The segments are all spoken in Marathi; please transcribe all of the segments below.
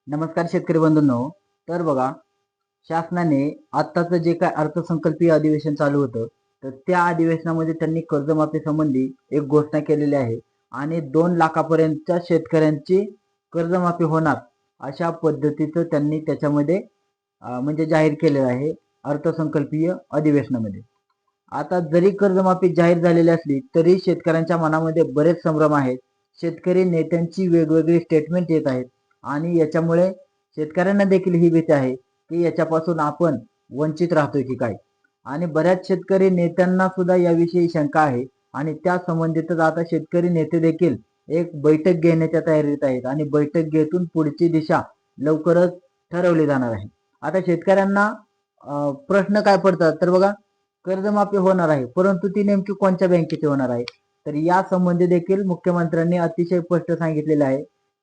नमस्कार शेतकरी बंधूंनो. तर बघा, शासनाने आत्ताचं जे काय अर्थसंकल्पीय अधिवेशन चालू होतं, तर त्या अधिवेशनामध्ये त्यांनी कर्जमाफी संबंधी एक घोषणा केलेली आहे आणि 2 लाखापर्यंतच्या शेतकऱ्यांची कर्जमाफी होणार अशा पद्धतीचं त्यांनी त्याच्यामध्ये म्हणजे जाहीर केलेलं आहे अर्थसंकल्पीय अधिवेशनामध्ये. आता जरी कर्जमाफी जाहीर झालेली असली तरी शेतकऱ्यांच्या मनामध्ये बरेच संभ्रम आहेत. शेतकरी नेत्यांची वेगवेगळी स्टेटमेंट येत आहेत आणि याच्यामुळे शेतकऱ्यांना देखील ही भीती आहे की याच्यापासून आपण वंचित राहतोय की काय. आणि बऱ्याच शेतकरी नेत्यांना सुद्धा याविषयी शंका आहे आणि त्या संबंधितच आता शेतकरी नेते देखील एक बैठक घेण्याच्या तयारीत आहेत आणि बैठक घेऊन पुढची दिशा लवकरच ठरवली जाणार आहे. आता शेतकऱ्यांना प्रश्न काय पडतात तर बघा, कर्जमाफी होणार आहे परंतु ती नेमकी कोणत्या बँकेची होणार आहे. तर या संबंधी देखील मुख्यमंत्र्यांनी अतिशय स्पष्ट सांगितलेले आहे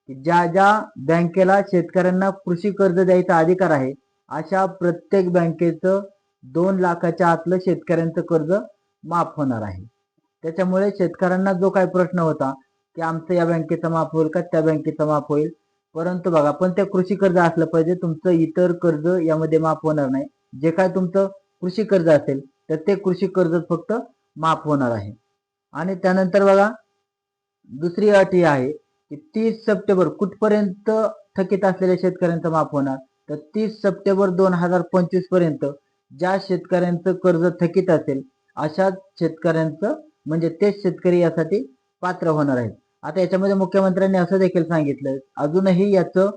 की ज्या ज्या बँकेला शेतकऱ्यांना कृषी कर्ज द्यायचा अधिकार आहे अशा प्रत्येक बँकेचं 2 लाखाच्या आतलं शेतकऱ्यांचं कर्ज माफ होणार आहे. त्याच्यामुळे शेतकऱ्यांना जो काही प्रश्न होता की आमचं या बँकेचं माफ होईल का त्या बँकेचं माफ होईल, परंतु बघा पण ते कृषी कर्ज असलं पाहिजे, तुमचं इतर कर्ज यामध्ये माफ होणार नाही. जे काय तुमचं कृषी कर्ज असेल तर ते कृषी कर्ज फक्त माफ होणार आहे. आणि त्यानंतर बघा, दुसरी अट ही आहे की 30 सप्टेंबर कुठपर्यंत थकीत असलेल्या शेतकऱ्यांचं माफ होणार. तर 30 सप्टेंबर 2025 पर्यंत ज्या शेतकऱ्यांचं कर्ज थकीत असेल अशा शेतकऱ्यांचं म्हणजे तेच शेतकरी यासाठी पात्र होणार आहेत. आता याच्यामध्ये मुख्यमंत्र्यांनी असं देखील सांगितलं अजूनही याचं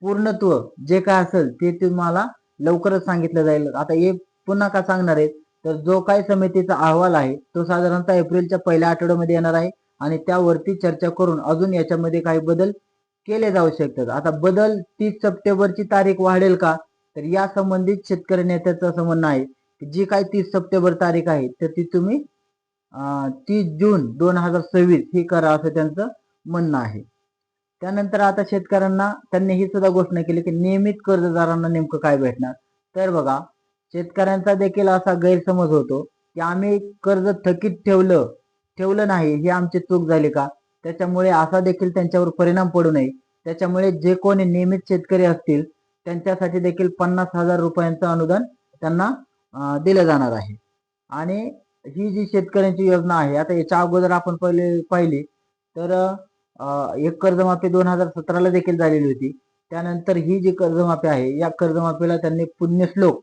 पूर्णत्व जे काय असेल ते तुम्हाला लवकरच सांगितलं जाईल. आता हे पुन्हा का सांगणार आहेत तर जो काही समितीचा अहवाल आहे तो साधारणतः एप्रिलच्या पहिल्या आठवड्यामध्ये येणार आहे आणि त्यावरती चर्चा करून अजून याच्यामध्ये काही बदल केले जाऊ शकतात. आता बदल 30 सप्टेंबरची तारीख वाढेल का तर या संबंधित शेतकरी नेत्याचं असं म्हणणं आहे की जी काही 30 सप्टेंबर तारीख आहे तर ती तुम्ही 30 जून 2026 ही करा असं त्यांचं म्हणणं आहे. त्यानंतर आता शेतकऱ्यांना त्यांनी ही सुद्धा घोषणा केली की नियमित कर्जदारांना नेमकं काय भेटणार. तर बघा, शेतकऱ्यांचा देखील असा गैरसमज होतो की आम्ही कर्ज थकीत ठेवलं नाही, ही आमची चूक झाली का. त्याच्यामुळे असा देखील त्यांच्यावर परिणाम पडू नये त्याच्यामुळे जे कोणी नियमित शेतकरी असतील त्यांच्यासाठी देखील 50,000 रुपयांचं अनुदान त्यांना दिलं जाणार आहे. आणि ही जी शेतकऱ्यांची योजना आहे आता याच्या अगोदर आपण पाहिली तर एक कर्जमाफी 2017ला देखील झालेली होती. त्यानंतर ही जी कर्जमाफी आहे या कर्जमाफीला त्यांनी पुण्यश्लोक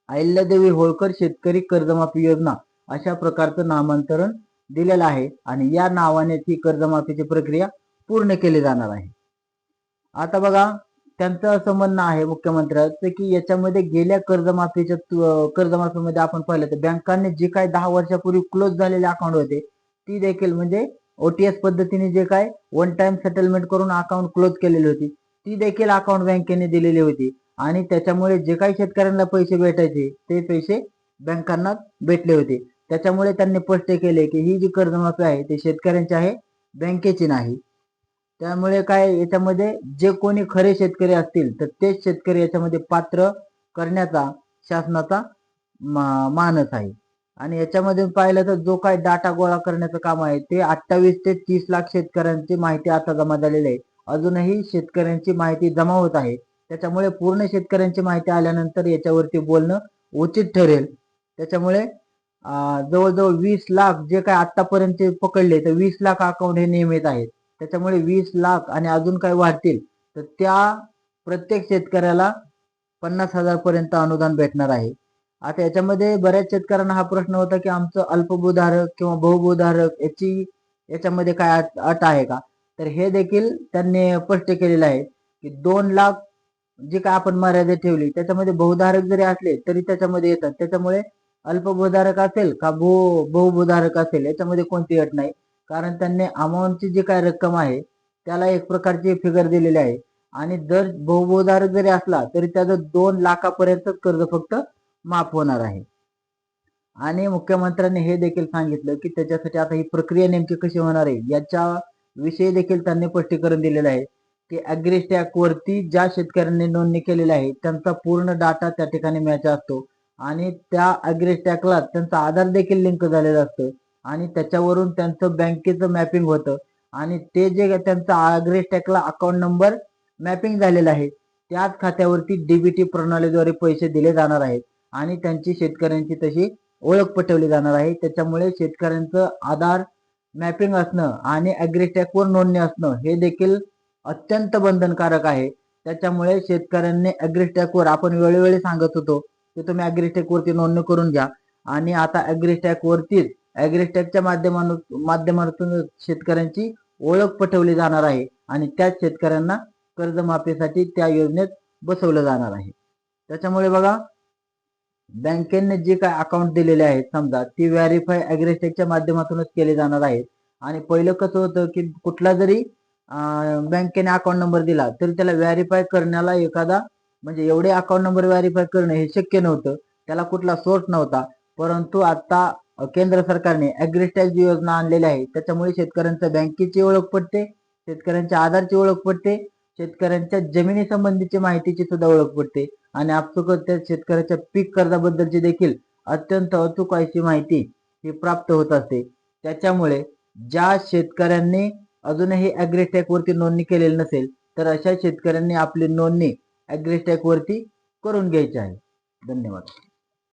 अहिल्यादेवी होळकर शेतकरी कर्जमाफी योजना अशा प्रकारचं नामांतरण दिलेलं आहे आणि या नावाने ही कर्जमाफीची प्रक्रिया पूर्ण केली जाणार आहे. आता बघा, त्यांचं असं म्हणणं आहे मुख्यमंत्र्यांचं की याच्यामध्ये गेल्या कर्जमाफीमध्ये आपण पाहिलं तर बँकांनी जे काही 10 वर्षापूर्वी क्लोज झालेले अकाउंट होते ती देखील म्हणजे ओटीएस पद्धतीने जे काय वन टाइम सेटलमेंट करून अकाउंट क्लोज केलेली होती ती देखील अकाउंट बँकेने दिलेली होती आणि त्याच्यामुळे जे काही शेतकऱ्यांना पैसे भेटायचे ते पैसे बँकांना भेटले होते. त्याच्यामुळे त्यांनी स्पष्ट केले की ही जी कर्जमाफी आहे ती शेतकऱ्यांची आहे, बँकेची नाही. त्यामुळे काय याच्यामध्ये जे कोणी खरे शेतकरी असतील तर तेच शेतकरी याच्यामध्ये पात्र करण्याचा शासनाचा मानस आहे. आणि याच्यामध्ये पाहिलं तर जो काही डाटा गोळा करण्याचं काम आहे ते 28 ते 30 लाख शेतकऱ्यांची माहिती आता जमा झालेली आहे. अजूनही शेतकऱ्यांची माहिती जमा होत आहे. त्याच्यामुळे पूर्ण शेतकऱ्यांची माहिती आल्यानंतर याच्यावरती बोलणं उचित ठरेल. त्याच्यामुळे जवळजवळ 20 लाख जे काय आतापर्यंत पकडले तर 20 लाख अकाउंट हे नियमित आहेत. त्याच्यामुळे 20 लाख आणि अजून काही वाढतील तर त्या प्रत्येक शेतकऱ्याला 50,000 पर्यंत अनुदान भेटणार आहे. आता याच्यामध्ये बऱ्याच शेतकऱ्यांना हा प्रश्न होता की आमचं अल्पभूधारक किंवा बहुभूधारक याच्यामध्ये काय अट आहे का. तर हे देखील त्यांनी स्पष्ट केलेलं आहे की 2 लाख जे काय आपण मर्यादा ठेवली त्याच्यामध्ये बहुधारक जरी असले तरी त्याच्यामध्ये येतात. त्याच्यामुळे अल्पभूधारक असेल का बहुभूधारक असेल याच्यामध्ये कोणती अट नाही, कारण त्यांनी अमाऊंटची जी काय रक्कम आहे त्याला एक प्रकारची फिगर दिलेली आहे आणि जर बहुभूधारक जरी असला तरी त्याचं 2 लाखापर्यंत कर्ज फक्त माफ होणार आहे. आणि मुख्यमंत्र्यांनी हे देखील सांगितलं की त्याच्यासाठी आता ही प्रक्रिया नेमकी कशी होणार आहे याच्या विषयी देखील त्यांनी स्पष्टीकरण दिलेलं आहे की ॲग्रीस्टॅक वरती ज्या शेतकऱ्यांनी नोंदणी केलेली आहे त्यांचा पूर्ण डाटा त्या ठिकाणी मॅच असतो आणि त्या ॲग्रीस्टॅकला त्यांचा आधार देखील लिंक झालेला असतो आणि त्याच्यावरून त्यांचं बँकेचं मॅपिंग होतं आणि ते जे त्यांचा ॲग्रीस्टॅकला अकाउंट नंबर मॅपिंग झालेलं आहे. त्याच खात्यावरती डीबीटी प्रणालीद्वारे पैसे दिले जाणार आहेत आणि त्यांची शेतकऱ्यांची तशी ओळख पटवली जाणार आहे. त्याच्यामुळे शेतकऱ्यांचं आधार मॅपिंग असणं आणि ॲग्रीस्टॅकवर नोंदणी असणं हे देखील अत्यंत बंधनकारक आहे. त्याच्यामुळे शेतकऱ्यांनी ॲग्रीस्टॅकवर आपण वेळोवेळी सांगत होतो की तुम्ही ॲग्रीस्टॅकवरती नोंदणी करून घ्या आणि आता ॲग्रीस्टॅकवरतीच ॲग्रीस्टॅकच्या माध्यमातून शेतकऱ्यांची ओळख पटवली जाणार आहे आणि त्याच शेतकऱ्यांना कर्जमाफीसाठी त्या योजनेत बसवलं जाणार आहे. त्याच्यामुळे बघा, बँकेने जे काय अकाउंट दिलेले आहेत समजा ती व्हेरीफाय ॲग्रीस्टॅकच्या माध्यमातूनच केले जाणार आहेत. आणि पहिलं कसं होतं की कुठला जरी बँकेने अकाउंट नंबर दिला तरी त्याला व्हेरीफाय करण्याला एखादा म्हणजे एवढे अकाउंट नंबर व्हेरीफाय करणं हे शक्य नव्हतं, त्याला कुठला सोर्स नव्हता. परंतु आता केंद्र सरकारने ॲग्रीस्टॅक जी योजना आणलेली आहे त्याच्यामुळे शेतकऱ्यांच्या बँकेची ओळख पडते, शेतकऱ्यांच्या आधारची ओळख पडते, शेतकऱ्यांच्या जमिनी संबंधीची माहितीची सुद्धा ओळख पडते आणि आपसुकच त्या शेतकऱ्याच्या पीक कर्जाबद्दलची देखील अत्यंत अचूक अशी माहिती ही प्राप्त होत असते. त्याच्यामुळे ज्या शेतकऱ्यांनी अजूनही ॲग्रीस्टॅक वरती नोंदणी केलेली नसेल तर अशा शेतकऱ्यांनी आपली नोंदणी ॲग्रीस्टॅक वरती करून घ्यायची आहे. धन्यवाद.